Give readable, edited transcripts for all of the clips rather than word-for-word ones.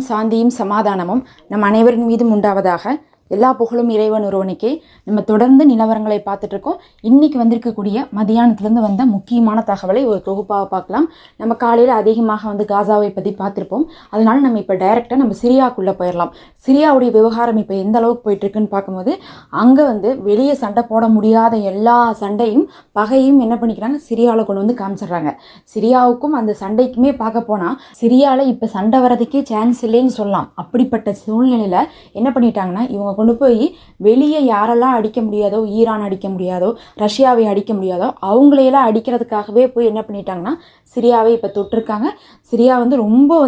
சாந்தியும் சமாதானமும் நம் அனைவரின் மீதும் உண்டாவதாக. எல்லா புகழும் இறைவன் ஒருவனுக்கே. நம்ம தொடர்ந்து நிலவரங்களை பார்த்துட்டு இருக்கோம். இன்னைக்கு வந்திருக்கக்கூடிய மதியானத்துலேருந்து வந்த முக்கியமான தகவலை ஒரு தொகுப்பாக பார்க்கலாம். நம்ம காலையில் அதிகமாக காசாவை பற்றி பார்த்துருப்போம். அதனால நம்ம இப்போ டைரெக்டாக நம்ம சிரியாவுக்குள்ளே போயிடலாம். சிரியாவுடைய விவகாரம் இப்போ எந்த அளவுக்கு போயிட்டுருக்குன்னு பார்க்கும்போது அங்கே வெளியே சண்டை போட முடியாத எல்லா சண்டையும் பகையும் என்ன பண்ணிக்கிறாங்க, சிரியாவில் கொண்டு காமிச்சிடுறாங்க. சிரியாவுக்கும் அந்த சண்டைக்குமே பார்க்க போனால் சிரியாவில் இப்போ சண்டை வர்றதுக்கே சான்ஸ் இல்லைன்னு சொல்லலாம். அப்படிப்பட்ட சூழ்நிலையில் என்ன பண்ணிட்டாங்கன்னா, இவங்க கொண்டு போய் வெளியே யாரெல்லாம் அடிக்க முடியாதோ, ஈரான் அடிக்க முடியாதோ, ரஷ்யாவை அடிக்க முடியாதோ அவங்களையெல்லாம் அடிக்கிறதுக்காகவே போய் என்ன பண்ணிட்டாங்கன்னா சிரியாவை இப்போ தொட்டிருக்காங்க. சிரியா ரொம்ப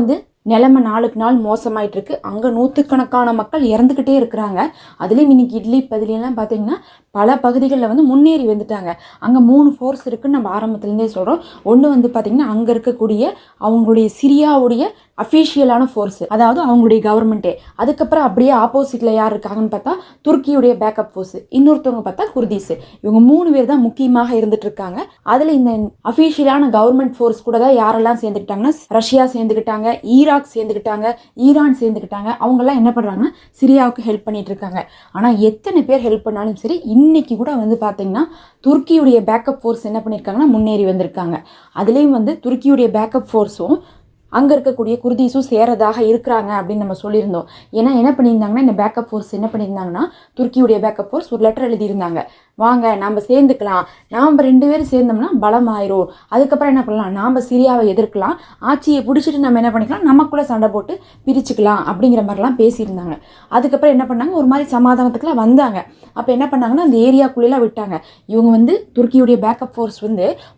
நிலைமை நாளுக்கு நாள் மோசமாயிட்டு இருக்கு. அங்கே நூற்றுக்கணக்கான மக்கள் இறந்துக்கிட்டே இருக்கிறாங்க. அதுலேயும் இன்னைக்கு இட்லி பதிலாம் பார்த்தீங்கன்னா பல பகுதிகளில் முன்னேறி வந்துட்டாங்க. அங்கே 3 ஃபோர்ஸ் இருக்குன்னு நம்ம ஆரம்பத்துலேருந்தே சொல்கிறோம். ஒன்று பார்த்தீங்கன்னா அங்கே இருக்கக்கூடிய அவங்களுடைய சிரியாவுடைய அஃபீஷியலான ஃபோர்ஸு, அதாவது அவங்களுடைய கவர்மெண்ட்டே. அதுக்கப்புறம் அப்படியே ஆப்போசிட்டில் யார் இருக்காங்கன்னு பார்த்தா துருக்கியுடைய பேக்கப் ஃபோர்ஸு, இன்னொருத்தவங்க பார்த்தா குர்தீஸு. இவங்க 3 பேர் தான் முக்கியமாக இருந்துட்டு இருக்காங்க. அதில் இந்த அஃபீஷியலான கவர்மெண்ட் ஃபோர்ஸ் கூட தான் யாரெல்லாம் சேர்ந்துக்கிட்டாங்கன்னா ரஷ்யா சேர்ந்துக்கிட்டாங்க, ஈராக் சேர்ந்துக்கிட்டாங்க, ஈரான் சேர்ந்துக்கிட்டாங்க. அவங்கெல்லாம் என்ன பண்ணுறாங்கன்னா சிரியாவுக்கு ஹெல்ப் பண்ணிட்டு இருக்காங்க. ஆனால் எத்தனை பேர் ஹெல்ப் பண்ணாலும் சரி, இன்னைக்கு கூட பார்த்தீங்கன்னா துருக்கியுடைய பேக்கப் ஃபோர்ஸ் என்ன பண்ணியிருக்காங்கன்னா முன்னேறி வந்திருக்காங்க. அதுலேயும் துருக்கியுடைய பேக்கப் ஃபோர்ஸும் அங்கே இருக்கக்கூடிய குர்தீஸும் சேரதாக இருக்கிறாங்க அப்படின்னு நம்ம சொல்லியிருந்தோம். ஏன்னா என்ன பண்ணியிருந்தாங்கன்னா, இந்த பேக்கப் ஃபோர்ஸ் என்ன பண்ணியிருந்தாங்கன்னா துருக்கியுடைய பேக்கப் ஃபோர்ஸ் ஒரு லெட்டர் எழுதியிருந்தாங்க. வாங்க நாம் சேர்ந்துக்கலாம், நாம் 2 பேரும் சேர்ந்தோம்னா பலம் ஆயிரும், அதுக்கப்புறம் என்ன பண்ணலாம், நாம் சிரியாவை எதிர்க்கலாம், ஆட்சியை பிடிச்சிட்டு நம்ம என்ன பண்ணிக்கலாம், நமக்குள்ளே சண்டை போட்டு பிரிச்சுக்கலாம் அப்படிங்கிற மாதிரிலாம் பேசியிருந்தாங்க. அதுக்கப்புறம் என்ன பண்ணாங்க, ஒரு மாதிரி சமாதானத்துக்குலாம் வந்தாங்க. அப்போ என்ன பண்ணாங்கன்னா அந்த ஏரியாக்குள்ளேலாம் விட்டாங்க. இவங்க துருக்கியுடைய பேக்கப் ஃபோர்ஸ்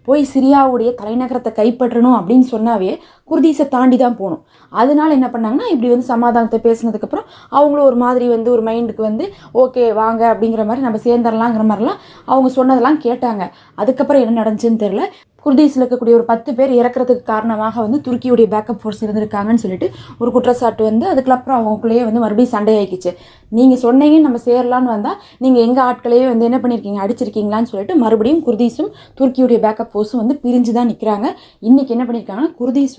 போய் சிரியாவுடைய தலைநகரத்தை கைப்பற்றணும் அப்படின்னு சொன்னாவே குர்தீஸை தாண்டி தான் போகணும். அதனால என்ன பண்ணாங்கன்னா இப்படி சமாதானத்தை பேசினதுக்கப்புறம் அவங்களும் ஒரு மாதிரி ஒரு மைண்டுக்கு ஓகே வாங்க அப்படிங்கிற மாதிரி நம்ம சேர்ந்துடலாங்கிற மாதிரிலாம் அவங்க சொன்னதெல்லாம் கேட்டாங்க. அதுக்கப்புறம் என்ன நடந்துச்சுன்னு தெரியல. குர்தீஸில் இருக்கக்கூடிய ஒரு 10 பேர் இறக்குறதுக்கு காரணமாக துருக்கியுடைய பேக்கப் ஃபோர்ஸ் இருந்திருக்காங்கன்னு சொல்லிட்டு ஒரு குற்றச்சாட்டு அதுக்கப்புறம் அவங்களுக்குள்ளேயே மறுபடியும் சண்டை ஆகிக்கிச்சு. நீங்கள் சொன்னீங்க நம்ம சேரலான்னு வந்தால் நீங்கள் எங்கள் ஆட்களையே என்ன பண்ணியிருக்கீங்க, அடிச்சிருக்கீங்களான்னு சொல்லிட்டு மறுபடியும் குர்தீஸும் துருக்கியுடைய பேக்கப் ஃபோர்ஸும் பிரிஞ்சு தான் நிற்கிறாங்க. இன்றைக்கி என்ன பண்ணியிருக்காங்கன்னா குர்தீஸ்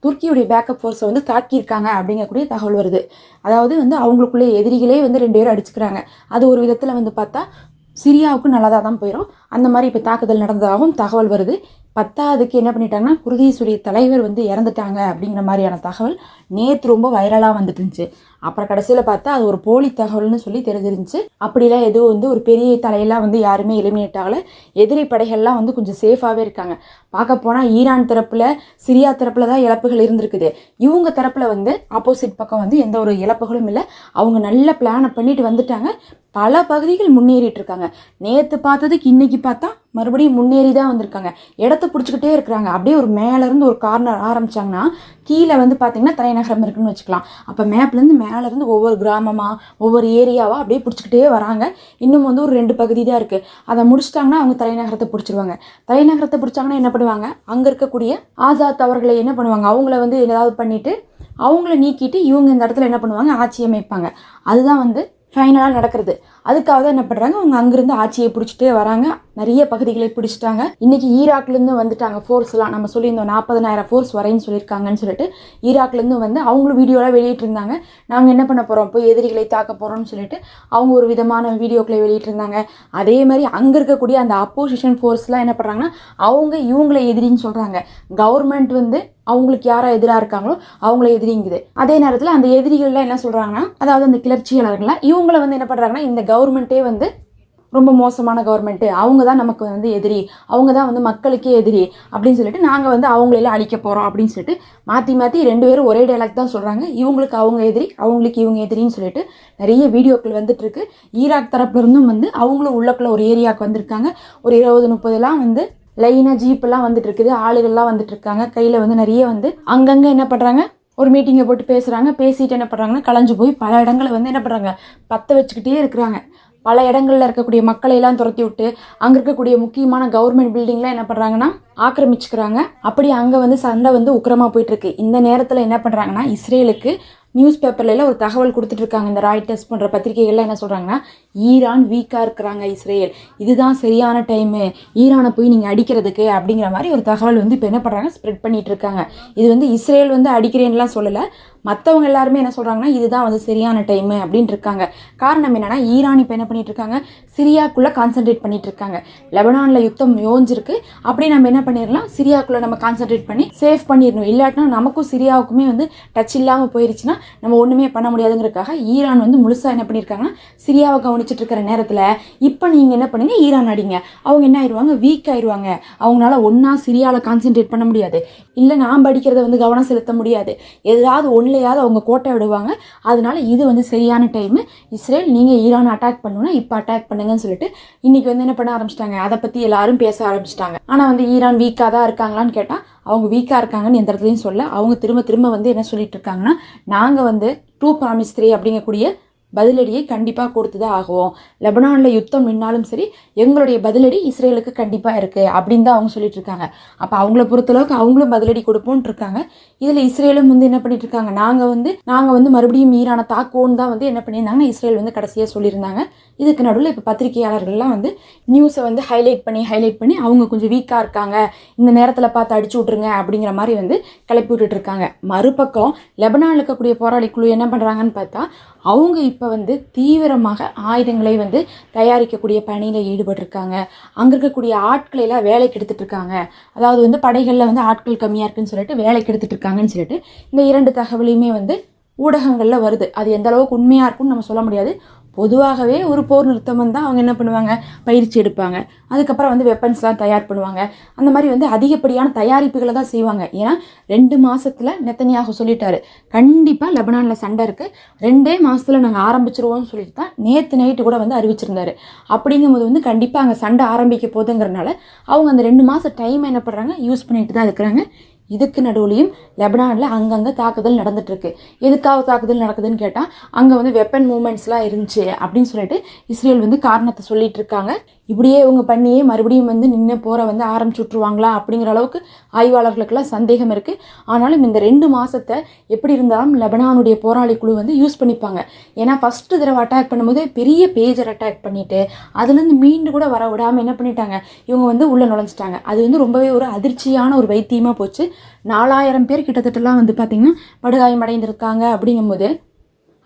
துருக்கியுடைய பேக்கப் ஃபோர்ஸை தாக்கியிருக்காங்க அப்படிங்கக்கூடிய தகவல் வருது. அதாவது அவங்களுக்குள்ளே எதிரிகளே 2 பேரும் அடிச்சுக்கிறாங்க. அது ஒரு விதத்தில் பார்த்தா சிரியாவுக்கு நல்லதாக தான் போயிடும். அந்த மாதிரி இப்போ தாக்குதல் நடந்ததாகவும் தகவல் வருது. 10ஆவதுக்கு என்ன பண்ணிட்டாங்கன்னா குர்தீஸுடைய தலைவர் இறந்துட்டாங்க அப்படிங்கிற மாதிரியான தகவல் நேற்று ரொம்ப வைரலாக வந்துட்டு இருந்துச்சு. அப்புறம் கடைசியில் பார்த்தா அது ஒரு போலி தகவல்னு சொல்லி தெரிஞ்சிருந்துச்சு. அப்படிலாம் எதுவும் ஒரு பெரிய தலையெல்லாம் யாருமே எலிமினேட் ஆகலை. எதிரி படைகள்லாம் கொஞ்சம் சேஃபாகவே இருக்காங்க. பார்க்க போனால் ஈரான் தரப்பில் சிரியா தரப்பில் தான் இழப்புகள் இருந்திருக்குது. இவங்க தரப்பில் ஆப்போசிட் பக்கம் எந்த ஒரு இழப்புகளும் இல்லை. அவங்க நல்ல பிளானை பண்ணிட்டு வந்துட்டாங்க. பல பகுதிகள் முன்னேறிட்டு இருக்காங்க. நேற்று பார்த்ததுக்கு இன்னைக்கு பார்த்தா மறுபடியும் முன்னேறி தான் வந்திருக்காங்க. இடத்த பிடிச்சிக்கிட்டே இருக்கிறாங்க. அப்படியே ஒரு மேலேருந்து ஒரு கார்னர் ஆரம்பிச்சாங்கன்னா கீழே பார்த்தீங்கன்னா தலைநகரம் இருக்குன்னு வச்சுக்கலாம். அப்போ மேப்லேருந்து மேலேருந்து ஒவ்வொரு கிராமமாக ஒவ்வொரு ஏரியாவாக அப்படியே பிடிச்சிக்கிட்டே வராங்க. இன்னும் ஒரு 2 பகுதி தான் இருக்குது. அதை முடிச்சிட்டாங்கன்னா அவங்க தலைநகரத்தை பிடிச்சிருவாங்க. தலைநகரத்தை பிடிச்சாங்கன்னா என்ன பண்ணுவாங்க, அங்கே இருக்கக்கூடிய ஆசாத் அவர்களை என்ன பண்ணுவாங்க, அவங்கள ஏதாவது பண்ணிவிட்டு அவங்கள நீக்கிட்டு இவங்க இந்த இடத்துல என்ன பண்ணுவாங்க, ஆட்சி அமைப்பாங்க. அதுதான் ஃபைனலாக நடக்கிறது. அதுக்காக தான் என்ன பண்ணுறாங்க, அவங்க அங்கேருந்து ஆட்சியை பிடிச்சிட்டே வராங்க. நிறைய பகுதிகளை பிடிச்சிட்டாங்க. இன்றைக்கி ஈராக்லேருந்து வந்துட்டாங்க ஃபோர்ஸ்லாம். நம்ம சொல்லியிருந்தோம் 40,000 ஃபோர்ஸ் வரைன்னு சொல்லியிருக்காங்கன்னு சொல்லிட்டு ஈராக்லேருந்து அவங்களும் வீடியோலாம் வெளியிட்டிருந்தாங்க. நாங்கள் என்ன பண்ண போகிறோம், போய் எதிரிகளை தாக்க போகிறோம்னு சொல்லிட்டு அவங்க ஒரு விதமான வீடியோக்களை வெளியிட்டிருந்தாங்க. அதே மாதிரி அங்கே இருக்கக்கூடிய அந்த அப்போசிஷன் ஃபோர்ஸ்லாம் என்ன பண்ணுறாங்கன்னா அவங்க இவங்களை எதிரின்னு சொல்கிறாங்க. கவர்மெண்ட் அவங்களுக்கு யாரா எதிராக இருக்காங்களோ அவங்கள எதிரிங்குது. அதே நேரத்தில் அந்த எதிரிகள்லாம் என்ன சொல்கிறாங்கன்னா, அதாவது அந்த கிளர்ச்சியாளர்கள்லாம் இவங்கள என்ன பண்ணுறாங்கன்னா, இந்த கவர்மெண்ட்டே ரொம்ப மோசமான கவர்மெண்ட்டு, அவங்க தான் நமக்கு எதிரி, அவங்க தான் மக்களுக்கே எதிரி அப்படின்னு சொல்லிட்டு நாங்கள் அவங்களெல்லாம் அழிக்க போகிறோம் அப்படின்னு சொல்லிட்டு மாற்றி 2 பேரும் ஒரே டைலாக் தான் சொல்கிறாங்க. இவங்களுக்கு அவங்க எதிரி, அவங்களுக்கு இவங்க எதிரின்னு சொல்லிட்டு நிறைய வீடியோக்கள் வந்துட்டுருக்கு. ஈராக் தரப்புலேருந்தும் அவங்களும் உள்ளக்குள்ள ஒரு ஏரியாவுக்கு வந்திருக்காங்க. ஒரு 20-30 லைனாக ஜீப்பெல்லாம் வந்துட்டு இருக்குது, ஆளுகள்லாம் வந்துட்டு இருக்காங்க. கையில் நிறைய அங்கங்கே என்ன பண்ணுறாங்க, ஒரு மீட்டிங்கை போட்டு பேசுகிறாங்க. பேசிட்டு என்ன பண்ணுறாங்கன்னா கலைஞ்சு போய் பல இடங்களை என்ன பண்ணுறாங்க, பற்ற வச்சுக்கிட்டே இருக்கிறாங்க. பல இடங்களில் இருக்கக்கூடிய மக்களை எல்லாம் துரத்தி விட்டு அங்கே இருக்கக்கூடிய முக்கியமான கவர்மெண்ட் பில்டிங்லாம் என்ன பண்ணுறாங்கன்னா ஆக்கிரமிச்சுக்கிறாங்க. அப்படி அங்கே சண்டை உக்கிரமாக போயிட்டுருக்கு. இந்த நேரத்தில் என்ன பண்ணுறாங்கன்னா இஸ்ரேலுக்கு நியூஸ் பேப்பர்ல ஒரு தகவல் கொடுத்துட்டு இருக்காங்க. இந்த ராய்டர்ஸ் போன்ற பத்திரிகைகள்லாம் என்ன சொல்கிறாங்கன்னா, ஈரான் வீக்காக இருக்கிறாங்க, இஸ்ரேல் இதுதான் சரியான டைமு ஈரானை போய் நீங்கள் அடிக்கிறதுக்கு அப்படிங்கிற மாதிரி ஒரு தகவல் வந்து இப்போ என்ன பண்ணுறாங்க, ஸ்ப்ரெட் பண்ணிட்டு இருக்காங்க. இது வந்து இஸ்ரேல் வந்து அடிக்கிறேன்லாம் சொல்லலை, மற்றவங்க எல்லாருமே என்ன சொல்கிறாங்கன்னா இதுதான் வந்து சரியான டைமு அப்படின்ட்டு இருக்காங்க. காரணம் என்னென்னா, ஈரான் இப்போ என்ன பண்ணிட்டு இருக்காங்க, சிரியாக்குள்ளே கான்சென்ட்ரேட் பண்ணிட்டு இருக்காங்க. லெபனானில் யுத்தம் யோஞ்சிருக்கு, அப்படி நம்ம என்ன பண்ணிடலாம், சிரியாக்குள்ளே நம்ம கான்சென்ட்ரேட் பண்ணி சேஃப் பண்ணிடணும். இல்லாட்டினா நமக்கும் சிரியாவுக்குமே வந்து டச் இல்லாமல் போயிருச்சுன்னா நம்ம ஒன்றுமே பண்ண முடியாதுங்கிறதுக்காக ஈரான் வந்து முழுசாக என்ன பண்ணியிருக்காங்கன்னா சிரியாவை கவனிச்சுட்டு இருக்கிற நேரத்தில் இப்போ நீங்கள் என்ன பண்ணுங்க, ஈரான் அடிங்க. அவங்க என்ன ஆயிடுவாங்க, வீக் ஆயிடுவாங்க. அவங்களால ஒன்றா சிரியாவில் கான்சென்ட்ரேட் பண்ண முடியாது, இல்லை நாம் அடிக்கிறத வந்து கவனம் செலுத்த முடியாது. ஏதாவது ஒன்றுலையாவது அவங்க கோட்டை விடுவாங்க. அதனால இது வந்து சரியான டைமு, இஸ்ரேல் நீங்கள் ஈரான் அட்டாக் பண்ணணும்னா இப்போ அட்டாக் பண்ணுங்கன்னு சொல்லிட்டு இன்னைக்கு வந்து என்ன பண்ண ஆரம்பிச்சிட்டாங்க, அதை பற்றி எல்லாரும் பேச ஆரம்பிச்சிட்டாங்க. ஆனால் வந்து ஈரான் வீக்காக தான் இருக்காங்களான்னு கேட்டால் அவங்க வீக்காக இருக்காங்கன்னு எந்த இடத்துலையும் சொல்ல. அவங்க திரும்ப திரும்ப வந்து என்ன சொல்லிட்டு இருக்காங்கன்னா, நாங்கள் வந்து 2 Promise 3 அப்படிங்கக்கூடிய பதிலடியை கண்டிப்பாக கொடுத்து தான் ஆகும். லெபனானில் யுத்தம் நின்னாலும் சரி, எங்களுடைய பதிலடி இஸ்ரேலுக்கு கண்டிப்பாக இருக்குது அப்படின்னு தான் அவங்க சொல்லிட்டு இருக்காங்க. அப்போ அவங்கள பொறுத்தளவுக்கு அவங்களும் பதிலடி கொடுப்போம்னு இருக்காங்க. இதில் இஸ்ரேலும் வந்து என்ன பண்ணிட்டு இருக்காங்க, நாங்கள் வந்து மறுபடியும் ஈரானை தாக்குவோன்னு தான் வந்து என்ன பண்ணியிருந்தாங்கன்னா இஸ்ரேல் வந்து கடைசியாக சொல்லியிருந்தாங்க. இதுக்கு நடுவில் இப்போ பத்திரிகையாளர்கள்லாம் வந்து நியூஸை வந்து ஹைலைட் பண்ணி அவங்க கொஞ்சம் வீக்காக இருக்காங்க, இந்த நேரத்தில் பார்த்து அடிச்சு விட்ருங்க அப்படிங்கிற மாதிரி வந்து கிளப்பி விட்டுட்டு இருக்காங்க. மறுபக்கம் லெபனானில் இருக்கக்கூடிய போராளி குழு என்ன பண்ணுறாங்கன்னு பார்த்தா, அவங்க இப்போ வந்து தீவிரமாக ஆயுதங்களை வந்து தயாரிக்கக்கூடிய பணியில் ஈடுபட்டிருக்காங்க. அங்கே இருக்கக்கூடிய ஆட்களை எல்லாம் வேலைக்கு எடுத்துட்டு இருக்காங்க. அதாவது வந்து படைகளில் வந்து ஆட்கள் கம்மியாக இருக்குன்னு சொல்லிட்டு வேலைக்கு எடுத்துட்டு இருக்காங்கன்னு சொல்லிட்டு இந்த 2 தகவலையுமே வந்து ஊடகங்களில் வருது. அது எந்த அளவுக்கு உண்மையாக இருக்குன்னு நம்ம சொல்ல முடியாது. பொதுவாகவே ஒரு போர் நிறுத்தம் வந்தால் அவங்க என்ன பண்ணுவாங்க, பயிற்சி எடுப்பாங்க, அதுக்கப்புறம் வந்து வெப்பன்ஸ்லாம் தயார் பண்ணுவாங்க. அந்த மாதிரி வந்து அதிகப்படியான தயாரிப்புகளை தான் செய்வாங்க. ஏன்னா 2 மாதத்தில் நெத்தனியாக சொல்லிட்டாரு, கண்டிப்பாக லெபனானில் சண்டை இருக்குது, 2 மாதத்தில் நாங்கள் ஆரம்பிச்சிருவோம்னு சொல்லிட்டு தான் நேற்று நைட்டு கூட வந்து அறிவிச்சிருந்தாரு. அப்படிங்கும்போது வந்து கண்டிப்பாக அங்கே சண்டை ஆரம்பிக்க போதுங்கிறனால அவங்க அந்த 2 மாதம் டைம் என்ன பண்ணுறாங்க, யூஸ் பண்ணிட்டு தான் இருக்கிறாங்க. இதுக்கு நடுவுலையும் லெபனானில் அங்கங்கே தாக்குதல் நடந்துட்டு இருக்கு. எதுக்காக தாக்குதல் நடக்குதுன்னு கேட்டால், அங்கே வந்து வெப்பன் மூவ்மெண்ட்ஸ்லாம் இருந்துச்சு அப்படின்னு சொல்லிட்டு இஸ்ரேல் வந்து காரணத்தை சொல்லிட்டு இருக்காங்க. இப்படியே இவங்க பண்ணியே மறுபடியும் வந்து நின்று போரை வந்து ஆரம்பிச்சு விட்ருவாங்களா அப்படிங்கிற அளவுக்கு ஆய்வாளர்களுக்கெல்லாம் சந்தேகம் இருக்குது. ஆனாலும் இந்த 2 மாதத்தை எப்படி இருந்தாலும் லெபனானுடைய போராளி குழு வந்து யூஸ் பண்ணிப்பாங்க. ஏன்னா ஃபஸ்ட்டு தடவை அட்டாக் பண்ணும்போது பெரிய பேஜர் அட்டாக் பண்ணிட்டு அதுலேருந்து மீண்டு கூட வர விடாமல் என்ன பண்ணிட்டாங்க, இவங்க வந்து உள்ளே நுழைஞ்சிட்டாங்க. அது வந்து ரொம்பவே ஒரு அதிர்ச்சியான ஒரு வைத்தியமாக போச்சு. 4000 பேர் கிட்டத்தட்டலாம் வந்து பார்த்திங்கன்னா படுகாயம் அடைந்திருக்காங்க. அப்படிங்கும்போது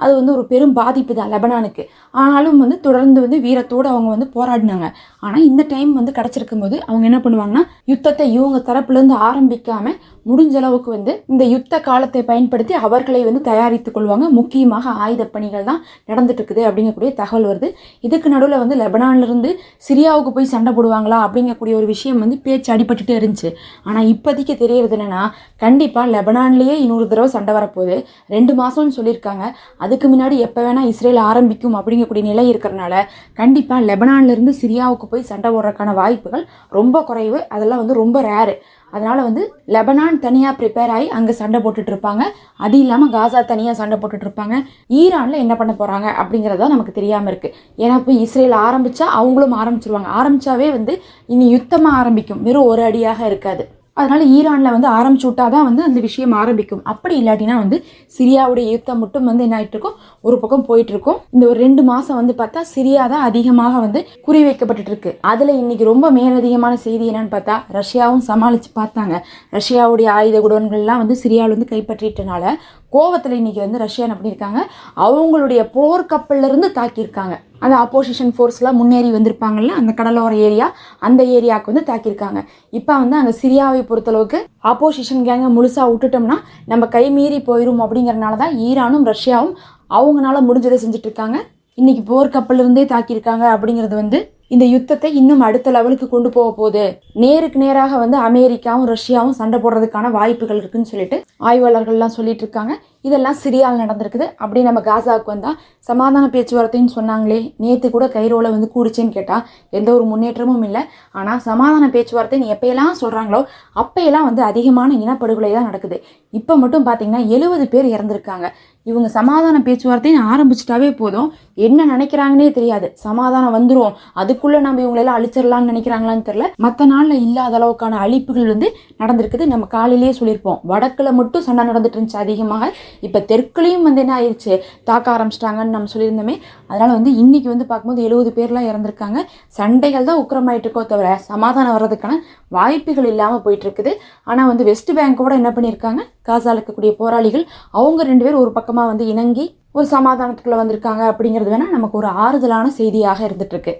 அது வந்து ஒரு பெரும் பாதிப்பு தான் லெபனானுக்கு. ஆனாலும் வந்து தொடர்ந்து வந்து வீரத்தோடு அவங்க வந்து போராடினாங்க. ஆனால் இந்த டைம் வந்து கிடச்சிருக்கும் போது அவங்க என்ன பண்ணுவாங்கன்னா, யுத்தத்தை இவங்க தரப்புலேருந்து ஆரம்பிக்காமல் முடிஞ்ச அளவுக்கு வந்து இந்த யுத்த காலத்தை பயன்படுத்தி அவர்களை வந்து தயாரித்து கொள்வாங்க. முக்கியமாக ஆயுத பணிகள் தான் நடந்துட்டு இருக்குது அப்படிங்கக்கூடிய தகவல் வருது. இதுக்கு நடுவில் வந்து லெபனான்லேருந்து சிரியாவுக்கு போய் சண்டை போடுவாங்களா அப்படிங்கக்கூடிய ஒரு விஷயம் வந்து பேச்சு அடிபட்டுட்டே இருந்துச்சு. ஆனால் இப்போதைக்கு தெரியறது என்னன்னா, கண்டிப்பாக லெபனான்லேயே இன்னொரு தடவை சண்டை வரப்போகுது. 2 மாதம்னு சொல்லியிருக்காங்க. அதுக்கு முன்னாடி எப்போ வேணால் இஸ்ரேல் ஆரம்பிக்கும் அப்படிங்கக்கூடிய நிலை இருக்கிறனால கண்டிப்பாக லெபனான்லேருந்து சிரியாவுக்கு போய் சண்டை போடுறதுக்கான வாய்ப்புகள் ரொம்ப குறைவு. அதெல்லாம் வந்து ரொம்ப ரேரு. அதனால் வந்து லெபனான் தனியாக ப்ரிப்பேர் ஆகி அங்கே சண்டை போட்டுட்டு இருப்பாங்க. அது இல்லாமல் காசா தனியாக சண்டை போட்டுட்டு இருப்பாங்க. ஈரானில் என்ன பண்ண போகிறாங்க அப்படிங்கிறதா நமக்கு தெரியாமல் இருக்குது. ஏன்னா இப்போ இஸ்ரேல் ஆரம்பித்தா அவங்களும் ஆரம்பிச்சிருவாங்க. ஆரம்பித்தாவே வந்து இனி யுத்தமாக ஆரம்பிக்கும், வெறும் ஒரு அடியாக இருக்காது. அதனால் ஈரானில் வந்து ஆரம்பிச்சு விட்டா தான் வந்து அந்த விஷயம் ஆரம்பிக்கும். அப்படி இல்லாட்டினா வந்து சிரியாவுடைய யுத்தம் மட்டும் வந்து என்ன ஆகிட்டு இருக்கும், ஒரு பக்கம் போயிட்டு இருக்கும். இந்த ஒரு 2 மாதம் வந்து பார்த்தா சிரியா தான் அதிகமாக வந்து குறிவைக்கப்பட்டு இருக்கு. அதில் இன்னைக்கு ரொம்ப மேலதிகமான செய்தி என்னன்னு பார்த்தா, ரஷ்யாவும் சமாளித்து பார்த்தாங்க. ரஷ்யாவுடைய ஆயுத குடோன்கள்லாம் வந்து சிரியாவில் வந்து கைப்பற்றிட்டனால கோவத்தில் இன்னைக்கு வந்து ரஷ்யா என்ன பண்ணியிருக்காங்க, அவங்களுடைய போர்க்கப்பல்லிருந்து தாக்கியிருக்காங்க. அந்த ஆப்போசிஷன் ஃபோர்ஸ்லாம் முன்னேறி வந்திருப்பாங்கல்ல, அந்த கடலோர ஏரியா, அந்த ஏரியாவுக்கு வந்து தாக்கியிருக்காங்க. இப்போ வந்து அங்கே சிரியாவை பொறுத்தளவுக்கு ஆப்போசிஷன் கேங்கை முழுசாக விட்டுட்டோம்னா நம்ம கை மீறி போயிடும் அப்படிங்கிறனால தான் ஈரானும் ரஷ்யாவும் அவங்களால முடிஞ்சதை செஞ்சுட்டு இருக்காங்க. இன்னைக்கு போர்க்கப்பல்லிருந்தே தாக்கியிருக்காங்க. அப்படிங்கிறது வந்து இந்த யுத்தத்தை இன்னும் அடுத்த லெவலுக்கு கொண்டு போக போகுது. நேருக்கு நேராக வந்து அமெரிக்காவும் ரஷ்யாவும் சண்டை போடுறதுக்கான வாய்ப்புகள் இருக்குன்னு சொல்லிட்டு ஆய்வாளர்கள்லாம் சொல்லிட்டு இருக்காங்க. இதெல்லாம் சிரியாவில் நடந்திருக்குது. அப்படி நம்ம காசாவுக்கு வந்தால் சமாதான பேச்சுவார்த்தைன்னு சொன்னாங்களே, நேற்று கூட கைரோவில் வந்து கூடிச்சேன்னு கேட்டால் எந்த ஒரு முன்னேற்றமும் இல்லை. ஆனால் சமாதான பேச்சுவார்த்தைன்னு எப்போயெல்லாம் சொல்கிறாங்களோ அப்போயெல்லாம் வந்து அதிகமான இனப்படுகொலை தான் நடக்குது. இப்போ மட்டும் பார்த்தீங்கன்னா 70 பேர் இறந்துருக்காங்க. இவங்க சமாதான பேச்சுவார்த்தைன்னு ஆரம்பிச்சிட்டாவே போதும், என்ன நினைக்கிறாங்கன்னே தெரியாது. சமாதானம் வந்துடும், அதுக்கு அதுக்குள்ள நம்ம இவங்களெல்லாம் அழிச்சிடலாம்னு நினைக்கிறாங்களான்னு தெரியல. மற்ற நாள்ல இல்லாத அளவுக்கான அழிப்புகள் வந்து நடந்திருக்குது. நம்ம காலையிலேயே சொல்லியிருப்போம், வடக்குல மட்டும் சண்டை நடந்துட்டு இருந்துச்சு அதிகமாக, இப்ப தெற்குலையும் வந்து என்ன ஆயிடுச்சு, தாக்க ஆரம்பிச்சிட்டாங்கன்னு நம்ம சொல்லியிருந்தோமே. அதனால வந்து இன்னைக்கு வந்து பார்க்கும்போது 70 பேர்லாம் இறந்திருக்காங்க. சண்டைகள் தான் உக்கிரமாயிட்டு இருக்கோ தவிர சமாதானம் வர்றதுக்கான வாய்ப்புகள் இல்லாம போயிட்டு இருக்குது. ஆனா வந்து வெஸ்ட் பேங்கோட என்ன பண்ணியிருக்காங்க, காசால இருக்கக்கூடிய போராளிகள் அவங்க 2 பேர் ஒரு பக்கமா வந்து இணங்கி ஒரு சமாதானத்துக்குள்ள வந்திருக்காங்க அப்படிங்கிறது வேணா நமக்கு ஒரு ஆறுதலான செய்தியாக இருந்துட்டு இருக்கு.